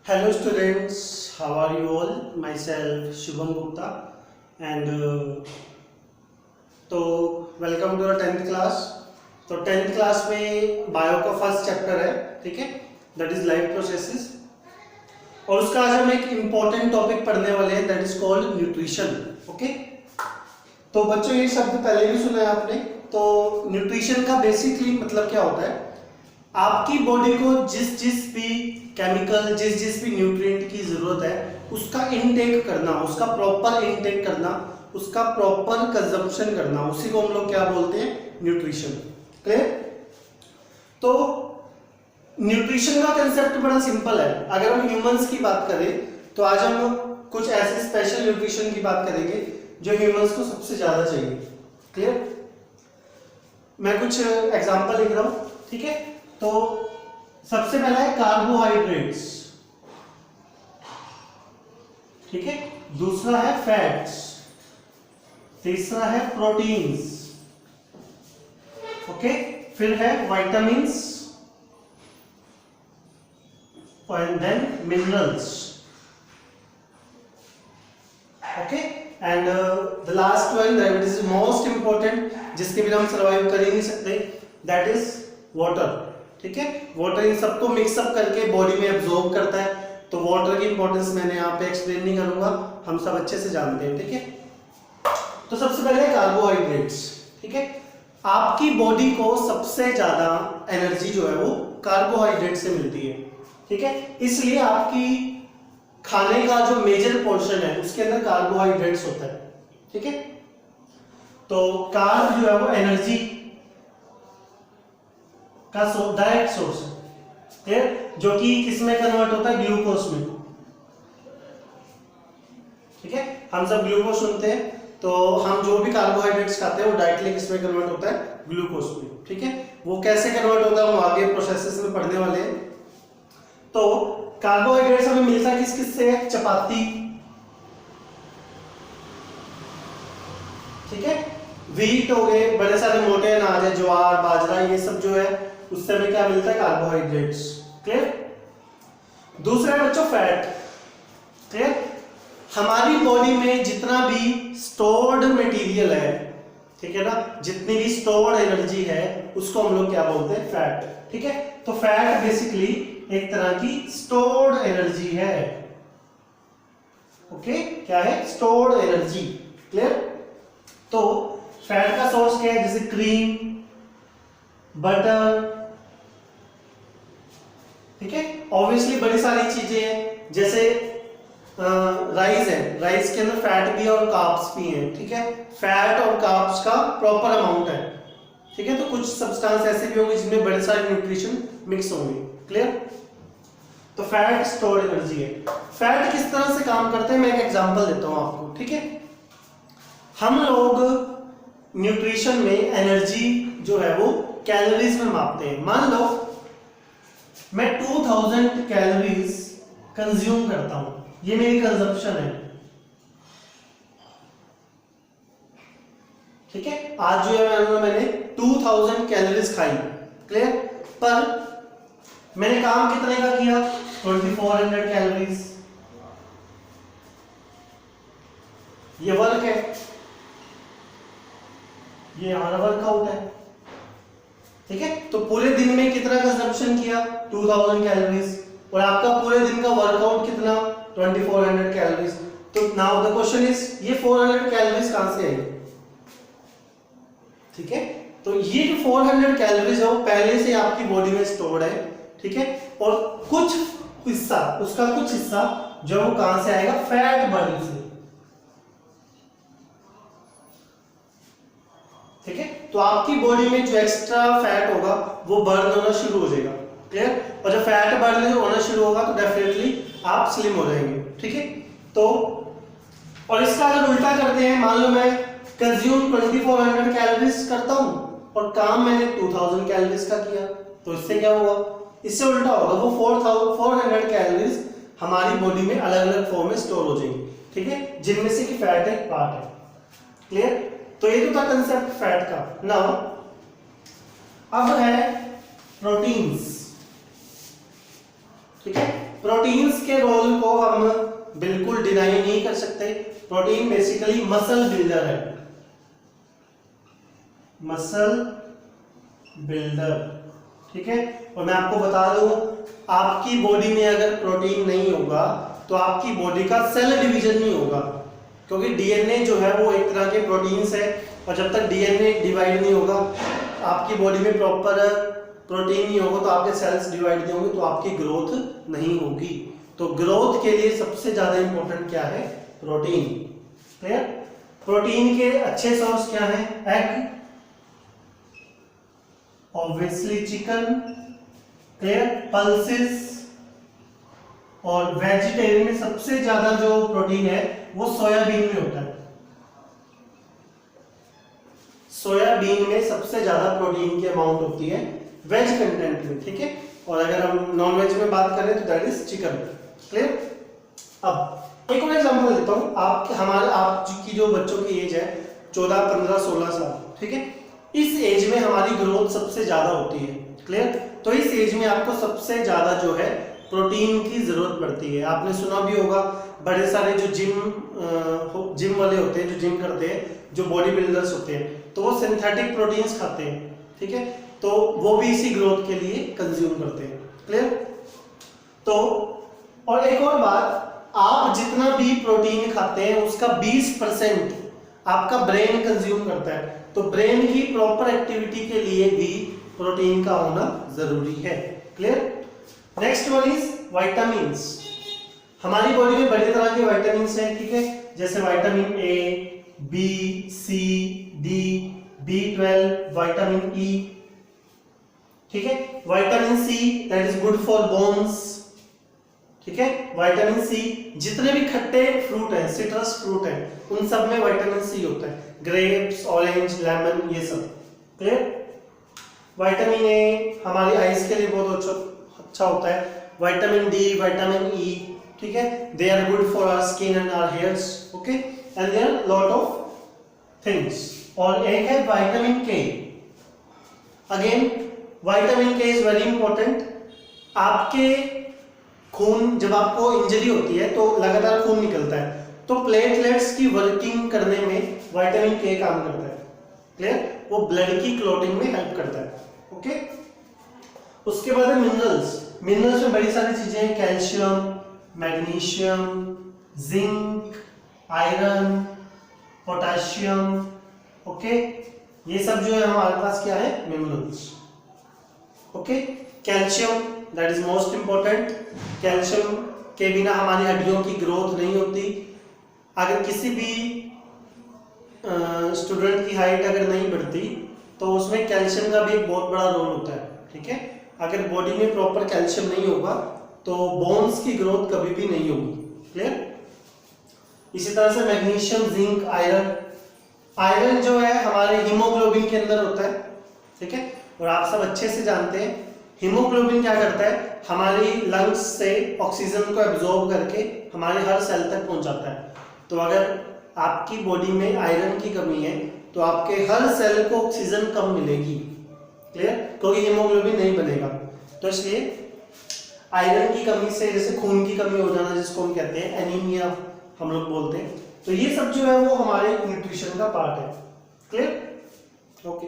Hello students, how are you all? Myself Shubham Gupta and तो welcome to the 10th class. तो 10th class में bio का first chapter है, ठीक है, दैट इज लाइफ प्रोसेसेस। और उसका आज हम एक इम्पॉर्टेंट टॉपिक पढ़ने वाले हैं, that is called nutrition. Okay, तो बच्चों ये शब्द पहले भी सुना है आपने। तो न्यूट्रिशन का बेसिकली मतलब क्या होता है, आपकी बॉडी को जिस जिस भी केमिकल, जिस जिस भी न्यूट्रिएंट की जरूरत है उसका इनटेक करना, उसका प्रॉपर इनटेक करना, उसका प्रॉपर कंजम्पशन करना, उसी को हम लोग क्या बोलते हैं, न्यूट्रिशन। क्लियर? तो न्यूट्रिशन का कंसेप्ट बड़ा सिंपल है। अगर हम ह्यूमंस की बात करें तो आज हम कुछ ऐसे स्पेशल न्यूट्रिशन की बात करेंगे जो ह्यूमंस को सबसे ज्यादा चाहिए। क्लियर? मैं कुछ एग्जांपल लिख रहा हूं, ठीक है। तो सबसे पहला है कार्बोहाइड्रेट्स, ठीक है। दूसरा है फैट्स, तीसरा है प्रोटीन्स, ओके। फिर है vitamins and then minerals, okay, and the last one that is most important, जिसके बिना हम सरवाइव कर ही नहीं सकते, that is water, ठीक है। वाटर इन सबको मिक्सअप करके बॉडी में एब्जॉर्ब करता है, तो वाटर की इंपॉर्टेंस मैंने यहाँ पे एक्सप्लेन नहीं करूंगा, हम सब अच्छे से जानते हैं, ठीक है। तो सबसे पहले कार्बोहाइड्रेट्स, ठीक है। आपकी बॉडी को सबसे ज्यादा एनर्जी जो है वो कार्बोहाइड्रेट से मिलती है, ठीक है। इसलिए आपकी खाने का जो मेजर पोर्शन है उसके अंदर कार्बोहाइड्रेट्स होता है, ठीक है। तो कार्ब जो है वो एनर्जी का डायरेक्ट सोर्स है, जो कि किसमें कन्वर्ट होता है, ग्लूकोज में, ठीक है। हम सब ग्लूकोज सुनते हैं, तो हम जो भी कार्बोहाइड्रेट्स खाते हैं वो डायरेक्टली किसमें कन्वर्ट होता है, ग्लूकोज में, ठीक है। वो कैसे कन्वर्ट होता है हम आगे प्रोसेसेस में पढ़ने वाले हैं। तो कार्बोहाइड्रेट्स हमें मिलता है किस किस से, चपाती, ठीक है। व्हीट हो गए, बड़े सारे मोटे अनाज है, ज्वार, बाजरा, ये सब जो है उससे हमें क्या मिलता है, कार्बोहाइड्रेट्स। क्लियर? दूसरा है बच्चों फैट। क्लियर? हमारी बॉडी में जितना भी स्टोर्ड मटेरियल है, ठीक है ना, जितनी भी स्टोर्ड एनर्जी है उसको हम लोग क्या बोलते हैं, फैट, ठीक है। तो फैट बेसिकली एक तरह की स्टोर्ड एनर्जी है, ओके। क्या है, स्टोर्ड एनर्जी। क्लियर? तो फैट का सोर्स क्या है, जैसे क्रीम, बटर, ठीक है। ऑब्वियसली बड़ी सारी चीजें हैं, जैसे राइस है, राइस के अंदर फैट भी और कार्ब्स भी हैं, ठीक है। फैट और कार्ब्स का प्रॉपर अमाउंट है, ठीक है। तो कुछ सब्सटेंस ऐसे भी होंगे जिनमें बड़े सारे न्यूट्रिशन मिक्स होंगे। क्लियर? तो फैट स्टोर्ड एनर्जी है। फैट किस तरह से काम करते हैं, मैं एक एग्जांपल देता हूं आपको, ठीक है। हम लोग न्यूट्रिशन में एनर्जी जो है वो कैलोरीज में मापते हैं। मान लो मैं 2000 कैलोरीज कंज्यूम करता हूं, ये मेरी कंजप्शन है, ठीक है। आज जो है मैंने 2000 कैलोरीज खाई। क्लियर? पर मैंने काम कितने का किया, 2400 कैलोरीज। ये वर्क है, ये हमारा वर्कआउट है, ठीक है। तो पूरे दिन में कितना कंजप्शन किया, 2000 कैलोरीज, और आपका पूरे दिन का वर्कआउट कितना, 2400 कैलोरीज। तो नाउ द क्वेश्चन इज, ये 400 कैलोरीज कहां से आई, ठीक है। तो ये जो 400 कैलोरीज है वो पहले से आपकी बॉडी में स्टोर्ड है, ठीक है। और कुछ हिस्सा, उसका कुछ हिस्सा जो वो कहां से आएगा, फैट बर्न से, ठीक है। तो आपकी बॉडी में जो एक्स्ट्रा फैट होगा वो बर्न होना शुरू हो जाएगा। क्लियर? और जब फैट बर्न होना शुरू होगा तो डेफिनेटली आप स्लिम हो जाएंगे, ठीक है। तो और इसका अगर उल्टा करते हैं, मान लो मैं कंज्यूम 2400 कैलोरीज करता हूं और काम मैंने 2000 कैलोरीज का किया, तो इससे क्या होगा, इससे उल्टा होगा, वो 400 कैलोरीज हमारी बॉडी में अलग अलग फॉर्म में स्टोर हो जाएंगी, ठीक है, जिनमें से कि फैट एक पार्ट है। क्लियर? तो ये तो था कंसेप्ट फैट का। नाउ अब है प्रोटीन्स, ठीक है। प्रोटीन्स के डिनाई नहीं कर सकते, प्रोटीन बेसिकली मसल बिल्डर है, मसल बिल्डर, ठीक है। और मैं आपको बता दूं, आपकी बॉडी में अगर प्रोटीन नहीं होगा तो आपकी बॉडी का सेल डिवीजन नहीं होगा, क्योंकि डीएनए जो है वो एक तरह के प्रोटीन्स है, और जब तक डीएनए डिवाइड नहीं होगा, आपकी बॉडी में प्रॉपर प्रोटीन नहीं होगा, तो आपके सेल्स डिवाइड नहीं होंगे, तो आपकी ग्रोथ नहीं होगी। तो ग्रोथ के लिए सबसे ज्यादा इंपॉर्टेंट क्या है? प्रोटीन। क्लियर? प्रोटीन के अच्छे सोर्स क्या है? Egg, obviously chicken, clear, pulses, और वेजिटेरियन में सबसे ज्यादा जो प्रोटीन है वो सोयाबीन में होता है। सोयाबीन में सबसे ज्यादा प्रोटीन की अमाउंट होती है वेज कंटेंट में, ठीक है। और अगर हम नॉन वेज में बात करें तो दैट इज चिकन। क्लियर? अब एक और एग्जांपल देता हूं, आपकी जो बच्चों की एज है 14, 15, 16 साल, ठीक है, इस एज में हमारी ग्रोथ सबसे ज्यादा होती है। क्लियर? तो इस एज में आपको सबसे ज्यादा जो है प्रोटीन की जरूरत पड़ती है। आपने सुना भी होगा, बड़े सारे जो जिम वाले होते हैं, जो जिम करते हैं, जो बॉडी बिल्डर्स होते हैं, तो वो सिंथेटिक प्रोटीन्स खाते हैं, ठीक है, तो वो भी इसी ग्रोथ के लिए कंज्यूम करते हैं। क्लियर? तो और एक और बात, आप जितना भी प्रोटीन खाते हैं उसका 20% आपका ब्रेन कंज्यूम करता है, तो ब्रेन की प्रॉपर एक्टिविटी के लिए भी प्रोटीन का होना जरूरी है। Clear? Next one is vitamins. हमारी बॉडी में बड़ी तरह के विटामिन्स हैं, ठीक है, जैसे vitamin A, B, C, D, B12, vitamin E, ठीक है, vitamin C that is good for bones, ठीक है। विटामिन सी, जितने भी खट्टे फ्रूट हैं, सिट्रस फ्रूट हैं, उन सब में विटामिन सी होता है, ग्रेप्स, ऑरेंज, लेमन, ये सब। क्लियर? विटामिन ए हमारी आईज के लिए बहुत अच्छा होता है, विटामिन डी, विटामिन ई, ठीक है, they are good for our skin and our hairs, okay, and there are lot of things. और एक है vitamin K. Again vitamin K is very important. आपके खून, जब आपको इंजरी होती है तो लगातार खून निकलता है, तो प्लेटलेट्स की वर्किंग करने में विटामिन के काम करता है। क्लियर? वो ब्लड की क्लॉटिंग में हेल्प करता है, ओके। उसके बाद है मिनरल्स। मिनरल्स में बड़ी सारी चीजें हैं, calcium, magnesium, zinc, iron, potassium, okay, ये सब जो है हमारे पास क्या है? Minerals, okay. Calcium that is most important. Calcium के बिना हमारी हड्डियों की ग्रोथ नहीं होती। अगर किसी भी स्टूडेंट की हाइट अगर नहीं बढ़ती तो उसमें कैल्शियम का भी एक बहुत बड़ा रोल होता है, ठीक है। अगर बॉडी में प्रॉपर कैल्शियम नहीं होगा तो बोन्स की ग्रोथ कभी भी नहीं होगी। क्लियर? इसी तरह से मैग्नीशियम, जिंक, आयरन। आयरन जो है हमारे हीमोग्लोबिन के अंदर होता है, ठीक है, और आप सब अच्छे से जानते हैं हीमोग्लोबिन क्या करता है, हमारी लंग्स से ऑक्सीजन को एब्जॉर्ब करके हमारे हर सेल तक पहुंचाता है। तो अगर आपकी बॉडी में आयरन की कमी है तो आपके हर सेल को ऑक्सीजन कम मिलेगी। क्लियर? क्योंकि हीमोग्लोबिन नहीं बनेगा। तो इसलिए आयरन की कमी से, जैसे खून की कमी हो जाना जिसको हम कहते हैं एनीमिया हम लोग बोलते हैं, तो ये सब जो है वो हमारे न्यूट्रिशन का पार्ट है। क्लियर? ओके।